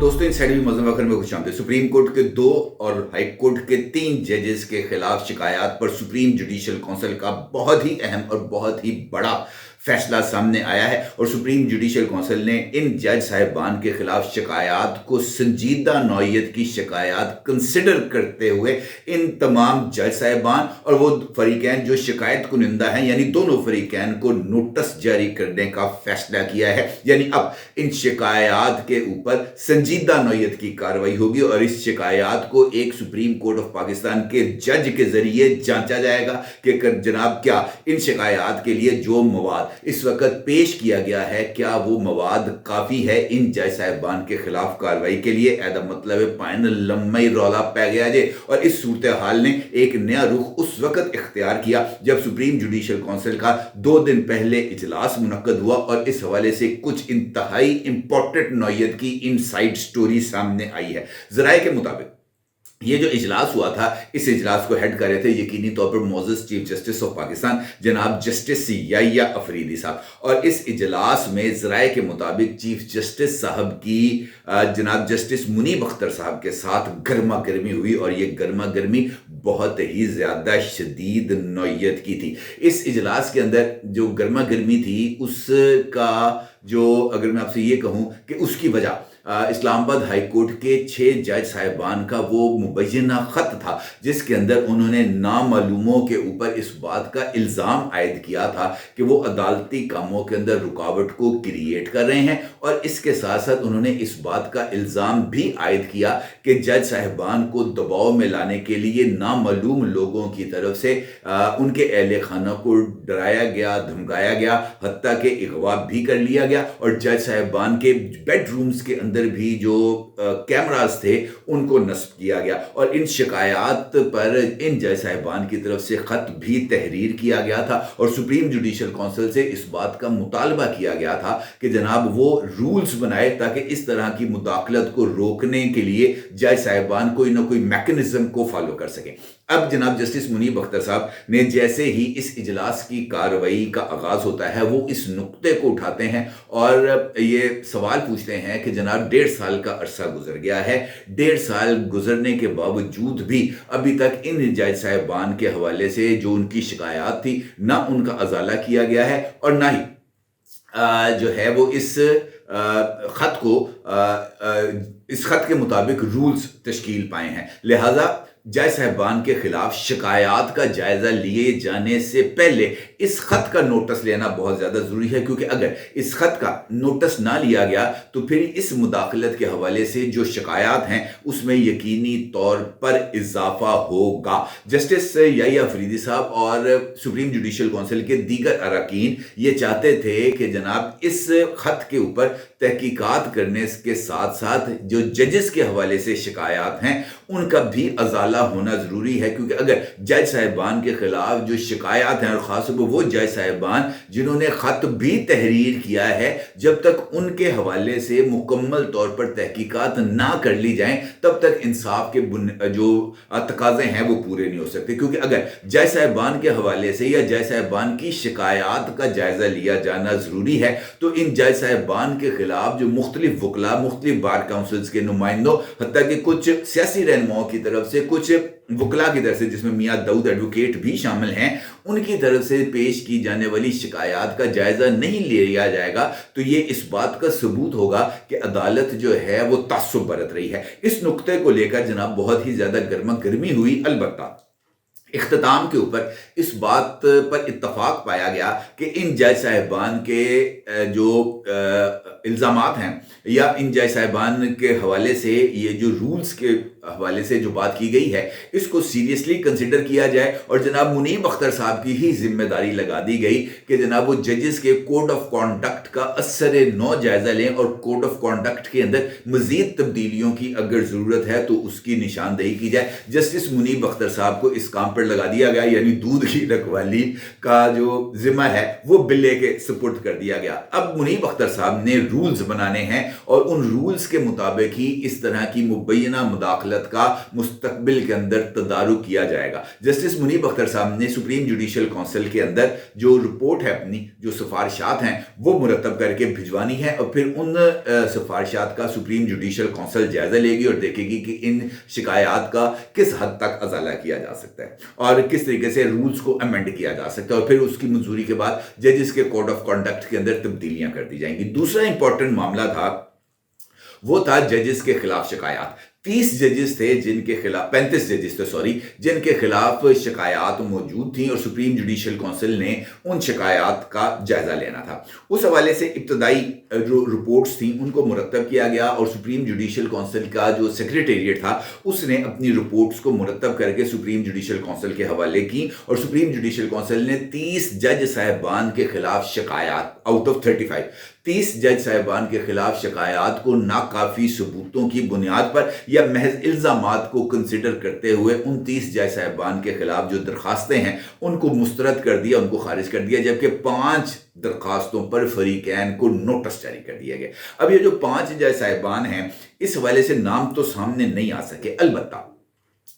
दोस्तों, इनसाइड भी मज़े वक्त में खुश आमदीद। सुप्रीम कोर्ट के 2 और हाई कोर्ट के 3 जजेस के खिलाफ शिकायत पर सुप्रीम जुडिशल काउंसिल का बहुत ही अहम और बहुत ही बड़ा फैसला सामने आया है और सुप्रीम जुडिशल काउंसिल ने इन जज साहिबान के खिलाफ शिकायत को संजीदा नौयत की शिकायत कंसिडर करते हुए इन तमाम जज साहिबान और वो फरीकैन जो शिकायत कुनिंदा हैं यानी दोनों फरीकैन को नोटिस जारी करने का फैसला किया है। यानी अब इन शिकायत के ऊपर संजीदा नौयत की कार्रवाई होगी और इस शिकायत को एक सुप्रीम कोर्ट ऑफ पाकिस्तान के जज के जरिए जांचा जाएगा कि जनाब क्या इन शिकायत के लिए जो मवाद इस वक्त पेश किया गया है क्या वो मवाद काफ़ी है इन जज साहिबान के खिलाफ कार्रवाई के लिए। ऐसा मतलब है पाइन लम्बई रौला पै गया जे और इस सूरत हाल ने एक नया रुख उस वक्त इख्तियार किया जब सुप्रीम जुडिशल काउंसिल का 2 दिन पहले इजलास मुनक्कद हुआ और इस हवाले से कुछ इंतहाई इंपॉर्टेंट नौयत की इनसाइड स्टोरी सामने आई है। ज़राए के मुताबिक ये जो इजलास हुआ था, इस इजलास को हेड कर रहे थे यकीनी तौर पर मोअज़्ज़ज़ चीफ जस्टिस ऑफ पाकिस्तान जनाब जस्टिस याहिया अफरीदी साहब। और इस इजलास में ज़राए के मुताबिक चीफ जस्टिस साहब की जनाब जस्टिस मुनीब अख्तर साहब के साथ गर्मा गर्मी हुई और ये गर्मा गर्मी बहुत ही ज़्यादा शदीद नौयत की थी। इस इजलास के अंदर जो गर्मा गर्मी थी उसका जो अगर मैं आपसे ये कहूँ कि उसकी वजह इस्लामाबाद हाई कोर्ट के 6 जज साहिबान का वो मुबैना ख़त था जिसके अंदर उन्होंने नामालूमों के ऊपर इस बात का इल्ज़ाम आयद किया था कि वो अदालती कामों के अंदर रुकावट को क्रिएट कर रहे हैं और इसके साथ साथ उन्होंने इस बात का इल्ज़ाम भी आयद किया कि जज साहिबान को दबाव में लाने के लिए नामालूम लोगों की तरफ से उनके अहले खाना को डराया गया, धमकाया गया, हत्ता के अगवा भी कर लिया गया और जज साहिबान के बेडरूम्स के अंदर भी जो कैमरास थे उनको नस्ब किया गया और इन शिकायत पर इन जज साहिबान की तरफ से ख़त भी तहरीर किया गया था और सुप्रीम जुडिशल काउंसिल से इस बात का मुतालबा किया गया था कि जनाब वो रूल्स बनाए ताकि इस तरह की मुदाखलत को रोकने के लिए जज साहिबान कोई ना कोई मैकेनिज्म को फॉलो कर सकें। अब जनाब जस्टिस मुनीब अख्तर साहब ने जैसे ही इस इजलास की कार्रवाई का आगाज़ होता है वो इस नुक्ते को उठाते हैं और ये सवाल पूछते हैं कि जनाब 1.5 साल का अरसा गुजर गया है, 1.5 साल गुजरने के बावजूद भी अभी तक इन जज साहिबान के हवाले से जो उनकी शिकायत थी ना उनका अजाला किया गया है और ना ही जो है वो इस ख़त को इस ख़त के मुताबिक रूल्स तश्कील पाए हैं। लिहाजा जज साहिबान के खिलाफ शिकायत का जायज़ा लिए जाने से पहले इस ख़त का नोटिस लेना बहुत ज़्यादा ज़रूरी है क्योंकि अगर इस ख़त का नोटिस ना लिया गया तो फिर इस मुदाखलत के हवाले से जो शिकायत हैं उसमें यकीनी तौर पर इजाफा होगा। जस्टिस याहिया अफरीदी साहब और सुप्रीम जुडिशल काउंसिल के दीगर अरकान ये चाहते थे कि जनाब इस ख़त के ऊपर तहकीकात करने के साथ साथ जो जजेस के हवाले से शिकायत हैं उनका भी अजाला होना ज़रूरी है क्योंकि अगर जज साहिबान के खिलाफ जो शिकायत हैं और ख़ासतौर पर वो जज साहिबान जिन्होंने ख़त भी तहरीर किया है जब तक उनके हवाले से मुकम्मल तौर पर तहकीकात ना कर ली जाएं तब तक इंसाफ के जो तकाज़े हैं वो पूरे नहीं हो सकते। क्योंकि अगर जज साहिबान के हवाले से या जज साहिबान की शिकायत का जायज़ा लिया जाना ज़रूरी है तो इन जज साहिबान के खिलाफ जो मुख्तलिफ वकला, मुख्तलिफ बार काउंसिल्स के नुमाइंदों, हत्ता कि कुछ सियासी रहनुमाओं की तरफ से, कुछ वकला की तरफ से जिसमें मियाँ दाऊद एडवोकेट भी शामिल हैं, उनकी तरफ से पेश की जाने वाली शिकायत का जायज़ा नहीं लिया जाएगा तो ये इस बात का सबूत होगा कि अदालत जो है वो तासुब बरत रही है। इस नुक्ते को लेकर जनाब बहुत ही ज़्यादा गर्मा गर्मी हुई। अलबत्ता इख्तिताम के ऊपर इस बात पर इत्तफाक पाया गया कि इन जज साहिबान के जो इल्ज़ामात हैं या इन जज साहिबान के हवाले से ये जो रूल्स के हवाले से जो बात की गई है इसको सीरियसली कंसिडर किया जाए और जनाब मुनीब अख्तर साहब की ही जिम्मेदारी लगा दी गई कि जनाब वो जजेस के कोड ऑफ कॉन्डक्ट का असर नौ जायज़ा लें और कोड ऑफ कॉन्डक्ट के अंदर मज़ीद तब्दीलियों की अगर ज़रूरत है तो उसकी निशानदेही की जाए। जस्टिस मुनीब अख्तर साहब को इस काम पर ऊपर लगा दिया गया, यानी दूध की रखवाली का जो जिम्मा है वो बिल्ले के सुपुर्द कर दिया गया। अब मुनीब अख्तर साहब ने रूल्स बनाने हैं और उन रूल्स के मुताबिक ही इस तरह की मुबैना मुदाखलत का मुस्तकबिल के अंदर तदारुक किया जाएगा। जस्टिस मुनीब अख्तर साहब ने सुप्रीम जुडिशल काउंसिल के अंदर जो रिपोर्ट है, अपनी जो सिफारिशात हैं वो मुरतब करके भिजवानी है और फिर उन सिफारिशात का सुप्रीम जुडिशल काउंसिल जायजा लेगी और देखेगी कि इन शिकायत का किस हद तक अजाला किया जा सकता है और किस तरीके से रूल्स को अमेंड किया जा सकता है, और फिर उसकी मंजूरी के बाद जजेस के कोड ऑफ कंडक्ट के अंदर तब्दीलियां कर दी जाएंगी। दूसरा इंपॉर्टेंट मामला था वो था जजेस के खिलाफ शिकायत। 30 जजेस थे जिनके खिलाफ, 35 जजेस थे सॉरी, जिनके खिलाफ शिकायत मौजूद थी और सुप्रीम जुडिशल काउंसिल ने उन शिकायत का जायजा लेना था। उस हवाले से इब्तदाई जो रिपोर्ट्स थी उनको मुरतब किया गया और सुप्रीम जुडिशल काउंसिल का जो सेक्रेटेरिएट था उसने अपनी रिपोर्ट्स को मुरतब करके सुप्रीम जुडिशल काउंसिल के हवाले की और सुप्रीम जुडिशल काउंसिल ने 30 जज साहिबान के खिलाफ शिकायत आउट ऑफ 30 जज साहिबान के खिलाफ शिकायत को नाकाफी सबूतों की बुनियाद पर या महज इल्जामात को कंसिडर करते हुए उन 30 जज साहिबान के खिलाफ जो दरखास्तें हैं उनको मुस्तरद कर दिया, उनको खारिज कर दिया, जबकि 5 दरखास्तों पर फरीकैन को नोटिस जारी कर दिया गया। अब ये जो 5 जज साहिबान हैं इस हवाले से नाम तो सामने नहीं आ सके, अलबत्ता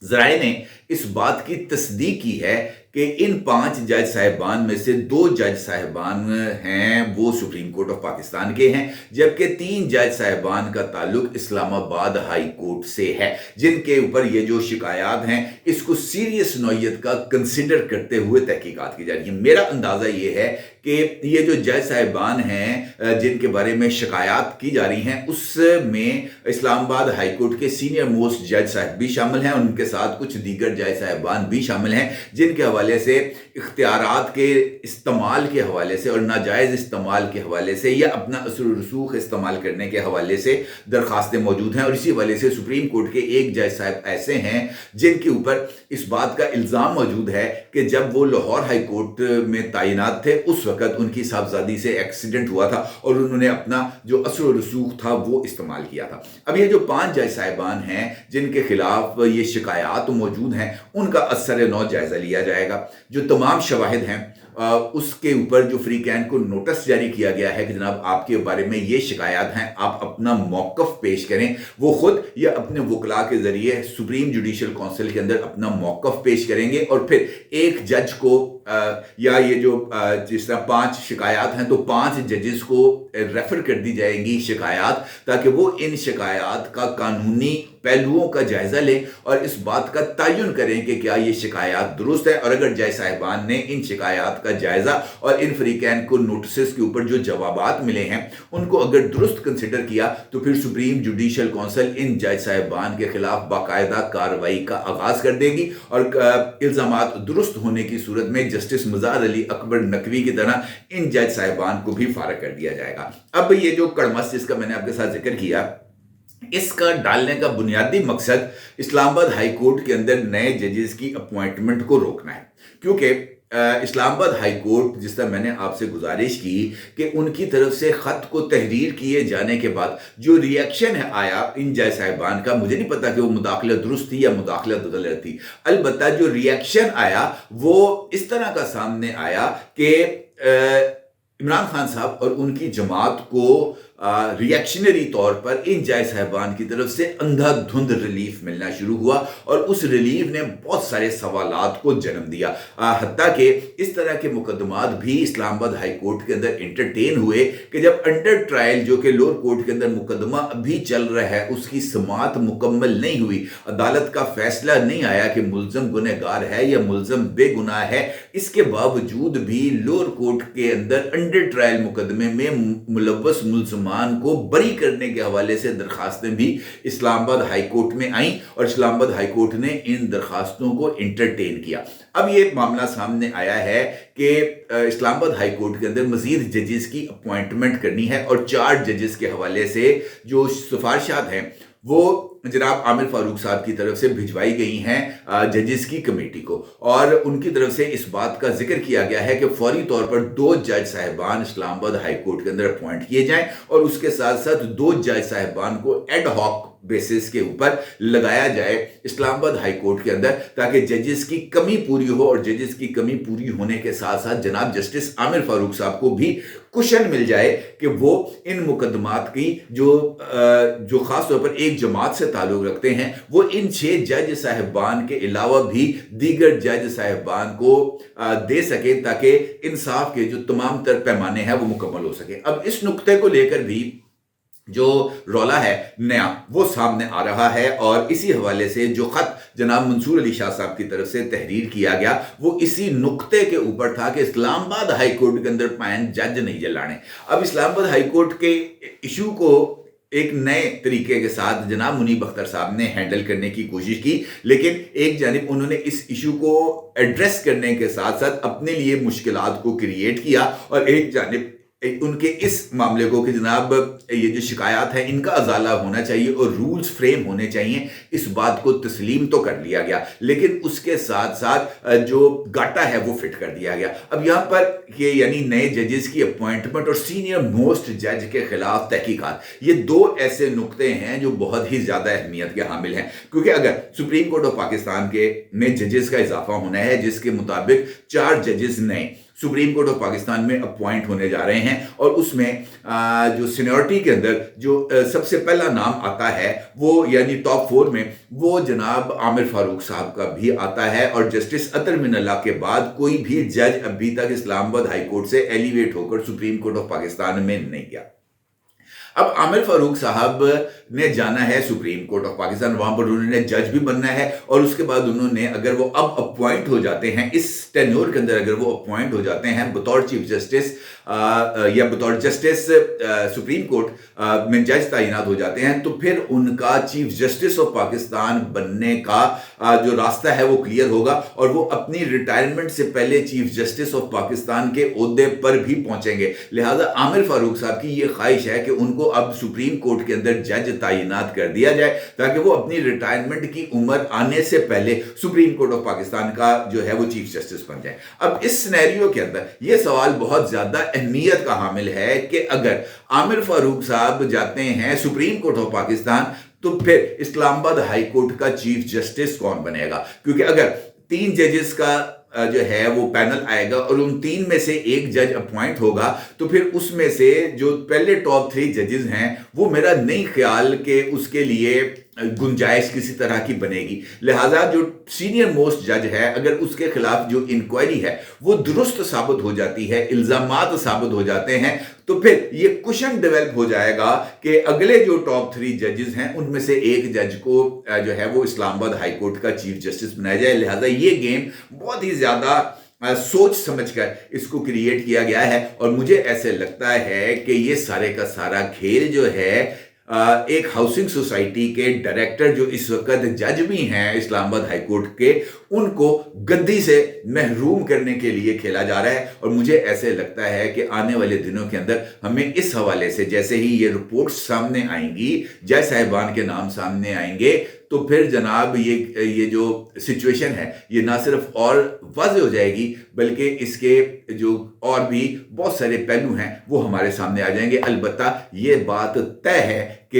ज़राए ने इस बात की तस्दीक की है कि इन 5 जज साहिबान में से 2 जज साहिबान हैं वो सुप्रीम कोर्ट ऑफ पाकिस्तान के हैं, जबकि 3 जज साहिबान का ताल्लुक इस्लामाबाद हाई कोर्ट से है, जिनके ऊपर ये जो शिकायत हैं इसको सीरियस नौयत का कंसिडर करते हुए तहकीकात की जा रही है। मेरा अंदाज़ा ये है कि ये जो जज साहिबान हैं जिनके बारे में शिकायत की जा रही हैं उसमें इस्लामाबाद हाई कोर्ट के सीनियर मोस्ट जज साहब भी शामिल हैं, उनके साथ कुछ दीगर जज साहिबान भी शामिल हैं जिनके हवाले से इख्तियारात के इस्तेमाल के हवाले से और नाजायज़ इस्तेमाल के हवाले से या अपना असर रसूख इस्तेमाल करने के हवाले से दरखास्तें मौजूद हैं। और इसी हवाले से सुप्रीम कोर्ट के एक जज साहब ऐसे हैं जिनके ऊपर इस बात का इल्ज़ाम मौजूद है कि जब वो लाहौर हाई कोर्ट में तैनात थे उस वक़्त उनकी साहबजादी से एक्सीडेंट हुआ था और उन्होंने अपना जो असर रसूख था वो इस्तेमाल किया था। अब ये जो 5 जज साहिबान हैं जिनके खिलाफ ये शिकायत मौजूद हैं उनका असर नौ जायज़ा लिया जाएगा। जो तमाम शवाहिद हैं उसके ऊपर जो फरीकैन को नोटिस जारी किया गया है कि जनाब आपके बारे में ये शिकायत हैं, आप अपना मौक़िफ़ पेश करें, वो खुद या अपने वकला के ज़रिए सुप्रीम जुडिशल काउंसिल के अंदर अपना मौक़िफ़ पेश करेंगे और फिर एक जज को या ये जो जिस तरह 5 शिकायत हैं तो 5 जजेस को रेफर कर दी जाएंगी शिकायत, ताकि वो इन शिकायत का कानूनी पहलुओं का जायज़ा लें और इस बात का तयन करें कि क्या ये शिकायत दुरुस्त है। और अगर जज साहिबान ने इन शिकायत का जायज़ा और इन फरीकैन को नोटिस के ऊपर जो जवाबात मिले हैं उनको अगर दुरुस्त कंसिडर किया तो फिर सुप्रीम जुडिशल काउंसिल इन जज साहिबान के खिलाफ बाकायदा कार्रवाई का आगाज़ कर देगी और इल्ज़ामात दुरुस्त होने की सूरत में जस्टिस मज़ार अली अकबर नकवी की तरह इन जज साहिबान को भी फारग कर दिया जाएगा। अब ये जो कड़मस जिसका मैंने आपके साथ जिक्र किया, इसका डालने का बुनियादी मकसद इस्लामाबाद हाई कोर्ट के अंदर नए जजेस की अपॉइंटमेंट को रोकना है, क्योंकि इस्लामाबाद हाई कोर्ट जिस तरह मैंने आपसे गुजारिश की कि उनकी तरफ से ख़त को तहरीर किए जाने के बाद जो रिएक्शन है आया इन जज साहिबान का, मुझे नहीं पता कि वो मुदाखलत दुरुस्त थी या मुदाखलत गलत थी, अलबत्ता जो रिएक्शन आया वो इस तरह का सामने आया कि इमरान खान साहब और उनकी जमात को रिएक्शनरी तौर पर इन जज साहिबान की तरफ से अंधाधुंध रिलीफ मिलना शुरू हुआ और उस रिलीफ ने बहुत सारे सवालात को जन्म दिया। हत्ता कि इस तरह के मुकदमात भी इस्लामाबाद हाई कोर्ट के अंदर इंटरटेन हुए कि जब अंडर ट्रायल जो कि लोअर कोर्ट के अंदर मुकदमा अभी चल रहा है उसकी समाअत मुकम्मल नहीं हुई, अदालत का फैसला नहीं आया कि मुल्ज़म गुनहगार है या मुल्ज़म बेगुनाह है, इसके बावजूद भी लोअर कोर्ट के अंदर अंडर ट्रायल मुकदमे में मुलव्वस मुल्ज़मान को बरी करने के हवाले से दरखास्तें भी इस्लामाबाद हाई कोर्ट में आईं और इस्लामाबाद हाई कोर्ट ने इन दरखास्तों को इंटरटेन किया। अब ये मामला सामने आया है कि इस्लामाबाद हाई कोर्ट के अंदर मजीद जजेस की अपॉइंटमेंट करनी है और 4 जजेस के हवाले से जो सिफारिशात हैं वो जनाब आमिर फारूक साहब की तरफ से भिजवाई गई हैं जजेस की कमेटी को, और उनकी तरफ से इस बात का जिक्र किया गया है कि फौरी तौर पर 2 जज साहिबान इस्लामाबाद हाई कोर्ट के अंदर अपॉइंट किए जाएं और उसके साथ साथ 2 जज साहिबान को एड हॉक बेसिस के ऊपर लगाया जाए इस्लामाबाद हाई कोर्ट के अंदर, ताकि जजेस की कमी पूरी हो, और जजेस की कमी पूरी होने के साथ साथ जनाब जस्टिस आमिर फारूक साहब को भी कुशन मिल जाए कि वो इन मुकदमात की जो खास तौर पर एक जमात से ताल्लुक रखते हैं, वो इन 6 जज साहिबान के अलावा भी दीगर जज साहिबान को दे सके, ताकि इंसाफ के जो तमाम तर पैमाने हैं वो मुकम्मल हो सके। अब इस नुक्ते को लेकर भी जो रौला है नया वो सामने आ रहा है, और इसी हवाले से जो खत जनाब मंसूर अली शाह साहब की तरफ से तहरीर किया गया वो इसी नुक्ते के ऊपर था कि इस्लामाबाद हाई कोर्ट के अंदर पैन जज नहीं जलाने। अब इस्लामाबाद हाई कोर्ट के इशू को एक नए तरीके के साथ जनाब मुनीब अख्तर साहब ने हैंडल करने की कोशिश की, लेकिन एक जानिब उन्होंने इस इशू को एड्रेस करने के साथ साथ अपने लिए मुश्किलात को क्रिएट किया, और एक जानिब उनके इस मामले को कि जनाब ये जो शिकायत है इनका अजाला होना चाहिए और रूल्स फ्रेम होने चाहिए, इस बात को तस्लीम तो कर लिया गया, लेकिन उसके साथ साथ जो गाटा है वो फिट कर दिया गया। अब यहाँ पर ये यानी नए जजेस की अपॉइंटमेंट और सीनियर मोस्ट जज के खिलाफ तहकीकात, ये 2 ऐसे नुक्ते हैं जो बहुत ही ज़्यादा अहमियत के हामिल हैं, क्योंकि अगर सुप्रीम कोर्ट ऑफ पाकिस्तान के में जजेस का इजाफा होना है, जिसके मुताबिक 4 जजेस नए सुप्रीम कोर्ट ऑफ पाकिस्तान में अपॉइंट होने जा रहे हैं, और उसमें जो सीनियरिटी के अंदर जो सबसे पहला नाम आता है वो यानी टॉप 4 में वो जनाब आमिर फारूक साहब का भी आता है, और जस्टिस अतर मिनल्ला के बाद कोई भी जज अभी तक इस्लामाबाद हाई कोर्ट से एलिवेट होकर सुप्रीम कोर्ट ऑफ पाकिस्तान में नहीं गया। अब आमिर फारूक साहब ने जाना है सुप्रीम कोर्ट ऑफ पाकिस्तान, वहां पर उन्होंने जज भी बनना है, और उसके बाद उन्होंने अगर वो अब अपॉइंट हो जाते हैं इस टेन्योर के अंदर, अगर वो अपॉइंट हो जाते हैं बतौर चीफ जस्टिस या बतौर जस्टिस सुप्रीम कोर्ट में जज तैनात हो जाते हैं, तो फिर उनका चीफ जस्टिस ऑफ पाकिस्तान बनने का जो रास्ता है वो क्लियर होगा, और वो अपनी रिटायरमेंट से पहले चीफ जस्टिस ऑफ पाकिस्तान के ओहदे पर भी पहुंचेंगे। लिहाजा आमिर फारूक साहब की ये ख्वाहिश है कि उनको अब सुप्रीम कोर्ट के अंदर जज तैनात कर दिया जाए, ताकि वो अपनी रिटायरमेंट की उम्र आने से पहले सुप्रीम कोर्ट ऑफ पाकिस्तान का जो है वो चीफ जस्टिस बन जाए। अब इस सिनेरियो के अंदर ये सवाल बहुत ज्यादा अहमियत का हामिल है कि अगर आमिर फारूक साहब जाते हैं सुप्रीम कोर्ट ऑफ पाकिस्तान, तो फिर इस्लामाबाद हाई कोर्ट का चीफ जस्टिस कौन बनेगा? क्योंकि अगर 3 जजेस का जो है वो पैनल आएगा और उन 3 में से एक जज अपॉइंट होगा, तो फिर उसमें से जो पहले टॉप 3 जजेस हैं वो मेरा नहीं ख्याल कि उसके लिए गुंजाइश किसी तरह की बनेगी। लिहाजा जो सीनियर मोस्ट जज है, अगर उसके खिलाफ जो इंक्वायरी है वो दुरुस्त साबित हो जाती है, इल्जामात साबित हो जाते हैं, तो फिर ये कुशन डेवलप हो जाएगा कि अगले जो टॉप 3 जजेस हैं उनमें से एक जज को जो है वो इस्लामाबाद हाई कोर्ट का चीफ जस्टिस बनाया जाए। लिहाजा ये गेम बहुत ही ज्यादा सोच समझकर इसको क्रिएट किया गया है, और मुझे ऐसे लगता है कि ये सारे का सारा खेल जो है एक हाउसिंग सोसाइटी के डायरेक्टर जो इस वक्त जज भी हैं इस्लामाबाद हाई कोर्ट के, उनको गद्दी से महरूम करने के लिए खेला जा रहा है। और मुझे ऐसे लगता है कि आने वाले दिनों के अंदर हमें इस हवाले से जैसे ही ये रिपोर्ट्स सामने आएंगी, जज साहिबान के नाम सामने आएंगे, तो फिर जनाब ये जो सिचुएशन है ये ना सिर्फ और वाज़ेह हो जाएगी, बल्कि इसके जो और भी बहुत सारे पहलू हैं वो हमारे सामने आ जाएंगे। अलबत्ता ये बात तय है कि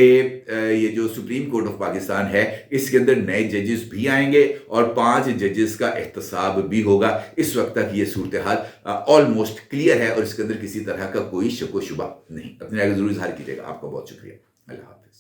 ये जो सुप्रीम कोर्ट ऑफ पाकिस्तान है इसके अंदर नए जजेस भी आएंगे और 5 जजेस का एहतसाब भी होगा। इस वक्त तक ये सूरत हाल ऑलमोस्ट क्लियर है और इसके अंदर किसी तरह का कोई शक व शुबा नहीं। अपने आगे जरूर इजहार कीजिएगा। आपका बहुत शुक्रिया। अल्लाह हाफ़िज़।